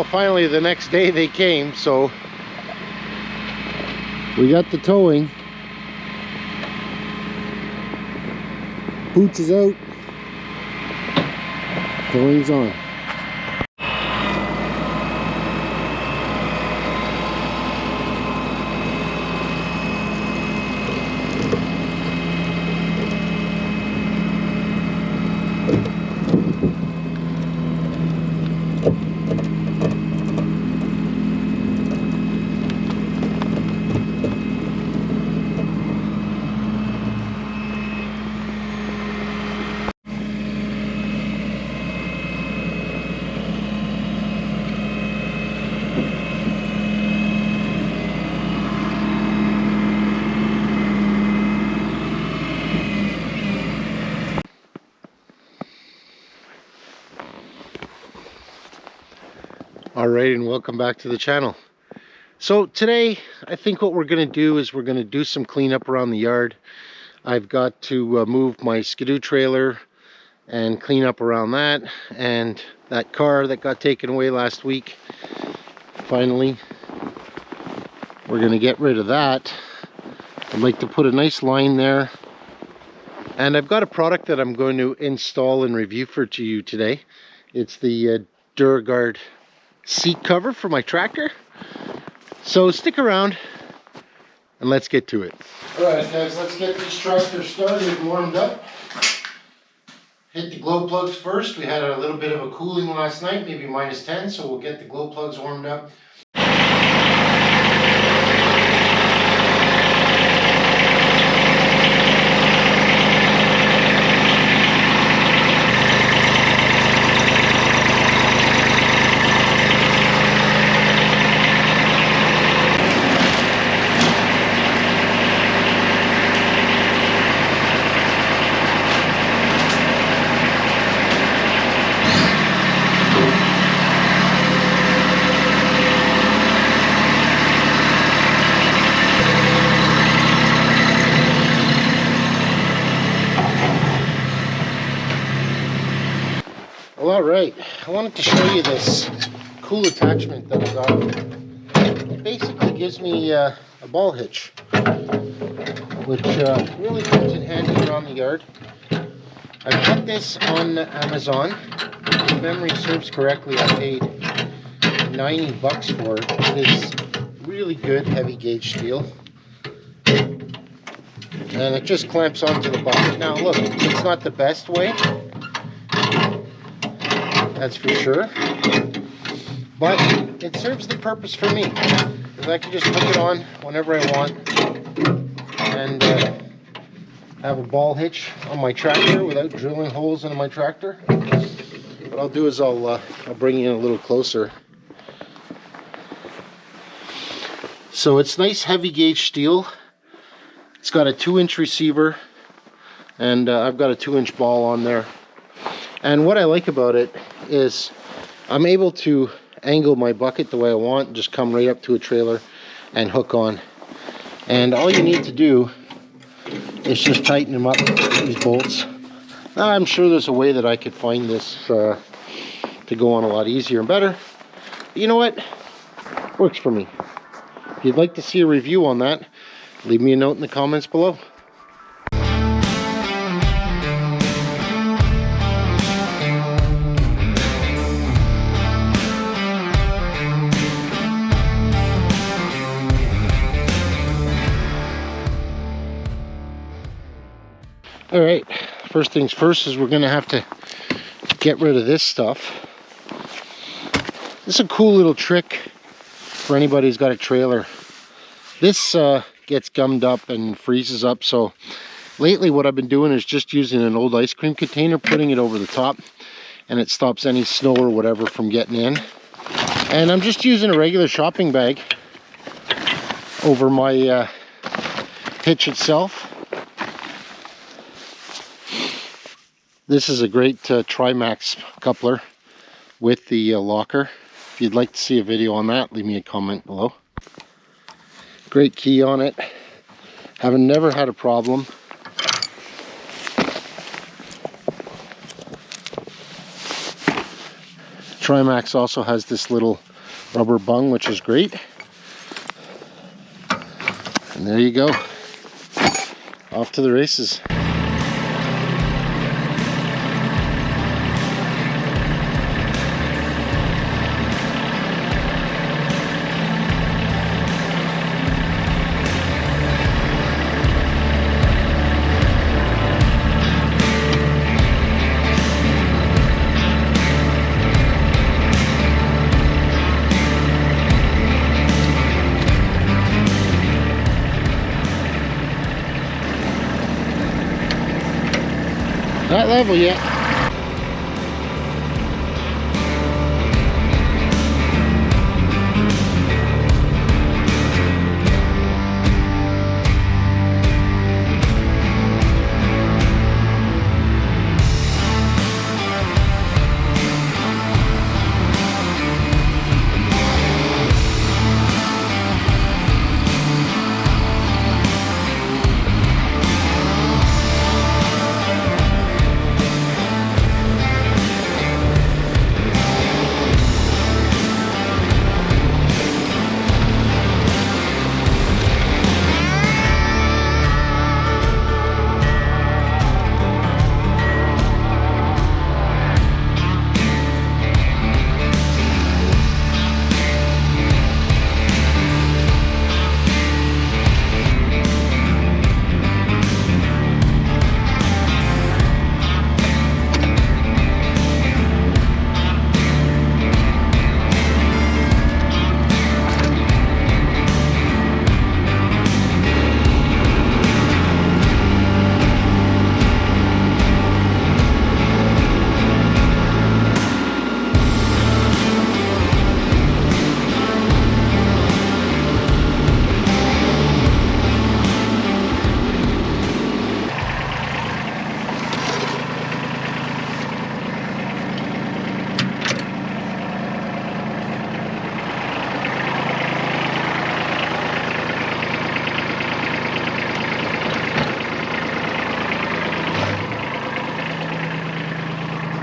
finally the next day they came, so we got the towing. Pooch is out. Towing's on. Alright, and welcome back to the channel. So today I think what we're going to do is we're going to do some cleanup around the yard. I've got to move my skidoo trailer and clean up around that, and that car that got taken away last week. Finally, we're going to get rid of that. I'd like to put a nice line there, and I've got a product that I'm going to install and review to you today. It's the Durafit seat cover for my tractor. So stick around and let's get to it. Alright guys, let's get this tractor started and warmed up. Hit the glow plugs first. We had a little bit of a cooling last night, maybe -10, so we'll get the glow plugs warmed up. Alright, I wanted to show you this cool attachment that I got. It basically gives me a ball hitch, which really comes in handy around the yard. I got this on Amazon. If memory serves correctly, I paid $90 for it. It is really good heavy gauge steel. And it just clamps onto the bucket. Now look, it's not the best way, that's for sure, but it serves the purpose for me, because I can just hook it on whenever I want and have a ball hitch on my tractor without drilling holes into my tractor. What I'll do is I'll bring you in a little closer. So it's nice heavy gauge steel. It's got a 2-inch receiver, and I've got a 2-inch ball on there. And what I like about it is I'm able to angle my bucket the way I want, just come right up to a trailer and hook on. And all you need to do is just tighten them up, these bolts. Now, I'm sure there's a way that I could find this to go on a lot easier and better. But you know what? Works for me. If you'd like to see a review on that, leave me a note in the comments below. Alright, first things first is we're going to have to get rid of this stuff. This is a cool little trick for anybody who's got a trailer. This gets gummed up and freezes up, so lately what I've been doing is just using an old ice cream container, putting it over the top, and it stops any snow or whatever from getting in. And I'm just using a regular shopping bag over my hitch itself. This is a great Trimax coupler with the locker. If you'd like to see a video on that, leave me a comment below. Great key on it. Never had a problem. Trimax also has this little rubber bung, which is great. And there you go. Off to the races. Not level yet.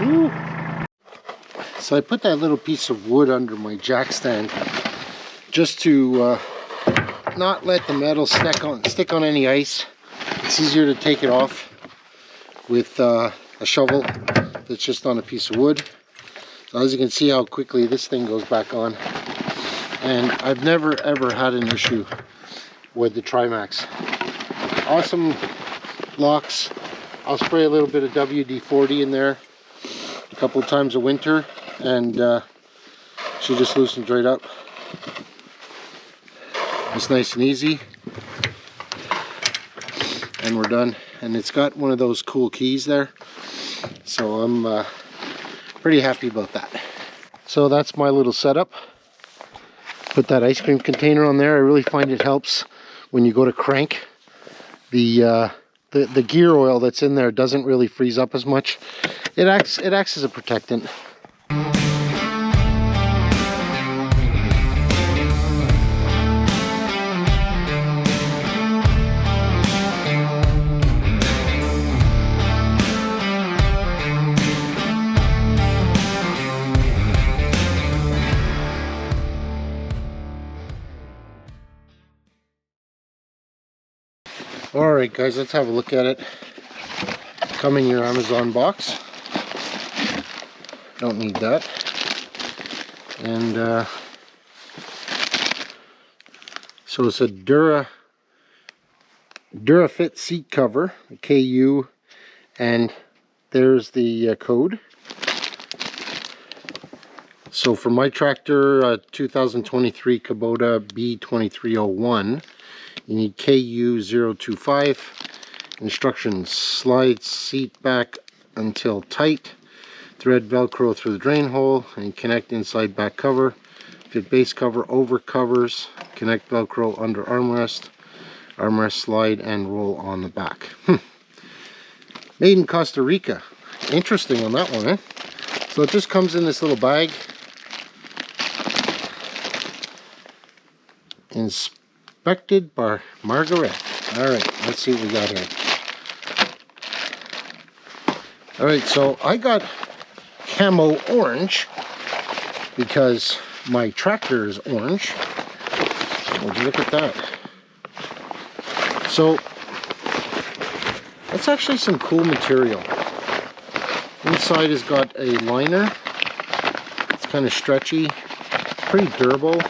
Woo. So I put that little piece of wood under my jack stand just to not let the metal stick on any ice. It's easier to take it off with a shovel that's just on a piece of wood. So as you can see how quickly this thing goes back on. And I've never ever had an issue with the Trimax. Awesome locks. I'll spray a little bit of WD-40 in there a couple of times a winter, and she just loosens right up. It's nice and easy, and we're done. And it's got one of those cool keys there, so I'm pretty happy about that. So that's my little setup. Put that ice cream container on there. I really find it helps when you go to crank. The gear oil that's in there doesn't really freeze up as much. It acts as a protectant. Alright guys, let's have a look at it. Come in your Amazon box. Don't need that. And so it's a Durafit seat cover, a KU, and there's the code. So for my tractor, 2023 Kubota B2301, you need KU025. Instructions: slide seat back until tight, thread Velcro through the drain hole, and connect inside back cover. Fit base cover over covers, connect Velcro under armrest, armrest slide and roll on the back. Made in Costa Rica. Interesting on that one, eh? So it just comes in this little bag. Inspected by Margaret. Alright, let's see what we got here. Alright, so I got camo orange because my tractor is orange. Would you look at that? So that's actually some cool material. Inside has got a liner. It's kind of stretchy, pretty durable.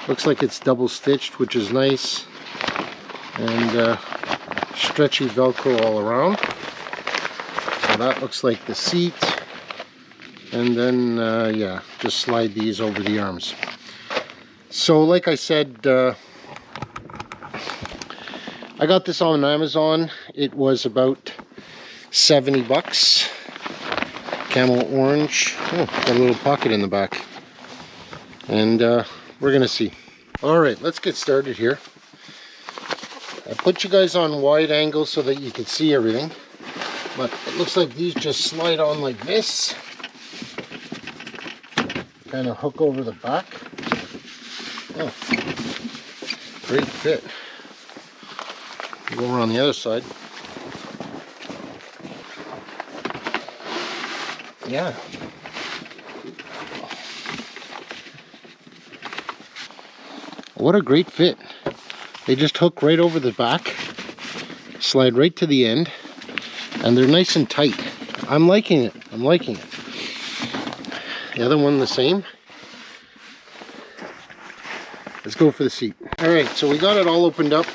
Looks like it's double stitched, which is nice. And stretchy Velcro all around. So that looks like the seat. And then, yeah, just slide these over the arms. So like I said, I got this on Amazon. It was about 70 bucks. Camel orange. Oh, got a little pocket in the back. And we're gonna see. All right, let's get started here. I put you guys on wide angle so that you can see everything. But it looks like these just slide on like this. Kind of hook over the back. Oh, great fit. Go over on the other side. Yeah. What a great fit. They just hook right over the back, slide right to the end, and they're nice and tight. I'm liking it. I'm liking it. The other one the same. Let's go for the seat. All right, so we got it all opened up.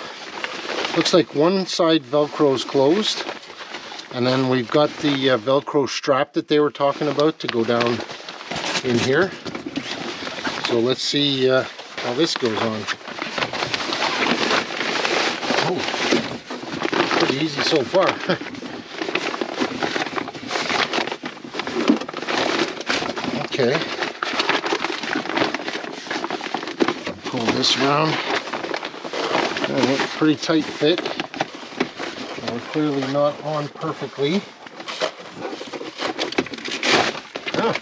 Looks like one side Velcro is closed, and then we've got the Velcro strap that they were talking about to go down in here. So let's see how this goes on. Oh, pretty easy so far. Okay. Pull this around. Oh, pretty tight fit. We're clearly not on perfectly. Oh,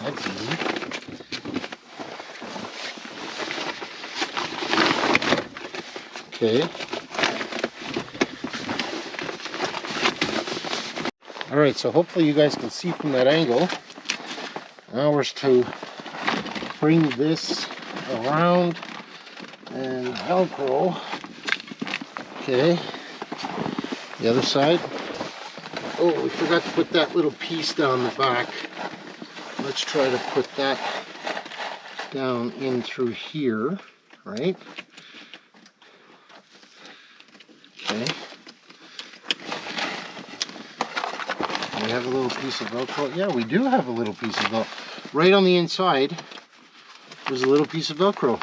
that's easy. Okay. All right, so hopefully you guys can see from that angle. Now we're to bring this around and Velcro. Okay. The other side. Oh, we forgot to put that little piece down the back. Let's try to put that down in through here, right? Okay. We have a little piece of Velcro. Yeah, we do have a little piece of Velcro. Right on the inside, there's a little piece of Velcro.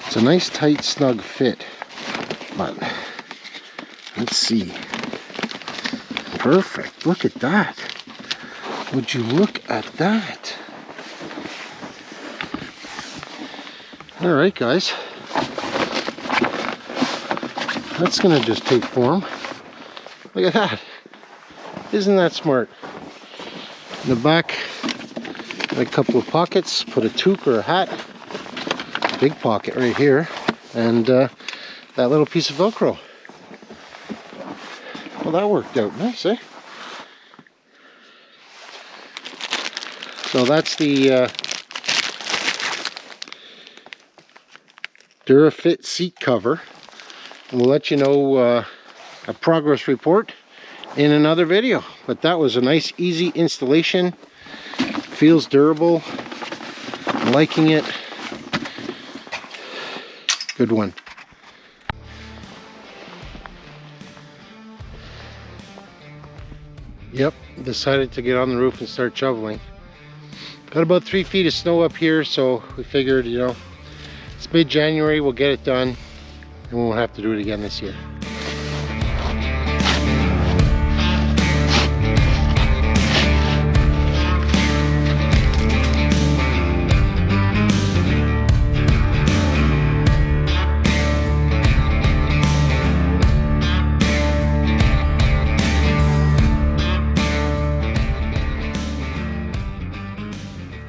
It's a nice tight snug fit, but let's see. Perfect. Look at that. Would you look at that? All right, guys. That's gonna just take form. Look at that. Isn't that smart? In the back, got a couple of pockets. Put a toque or a hat. Big pocket right here, and that little piece of Velcro. Well, that worked out nice, eh? So that's the Durafit seat cover, and we'll let you know a progress report in another video. But that was a nice, easy installation. Feels durable. I'm liking it. Good one. Yep, decided to get on the roof and start shoveling. Got about 3 feet of snow up here, so we figured, you know, it's mid-January, we'll get it done, and we won't have to do it again this year.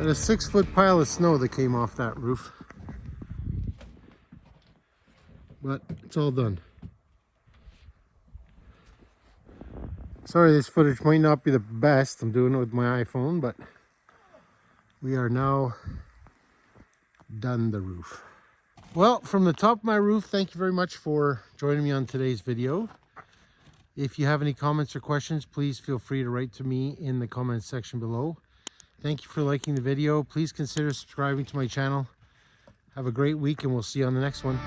A 6-foot pile of snow that came off that roof. but it's all done. Sorry, this footage might not be the best. I'm doing it with my iPhone, but we are now done the roof. Well, from the top of my roof, thank you very much for joining me on today's video. If you have any comments or questions, please feel free to write to me in the comments section below. Thank you for liking the video. Please consider subscribing to my channel. Have a great week, and we'll see you on the next one.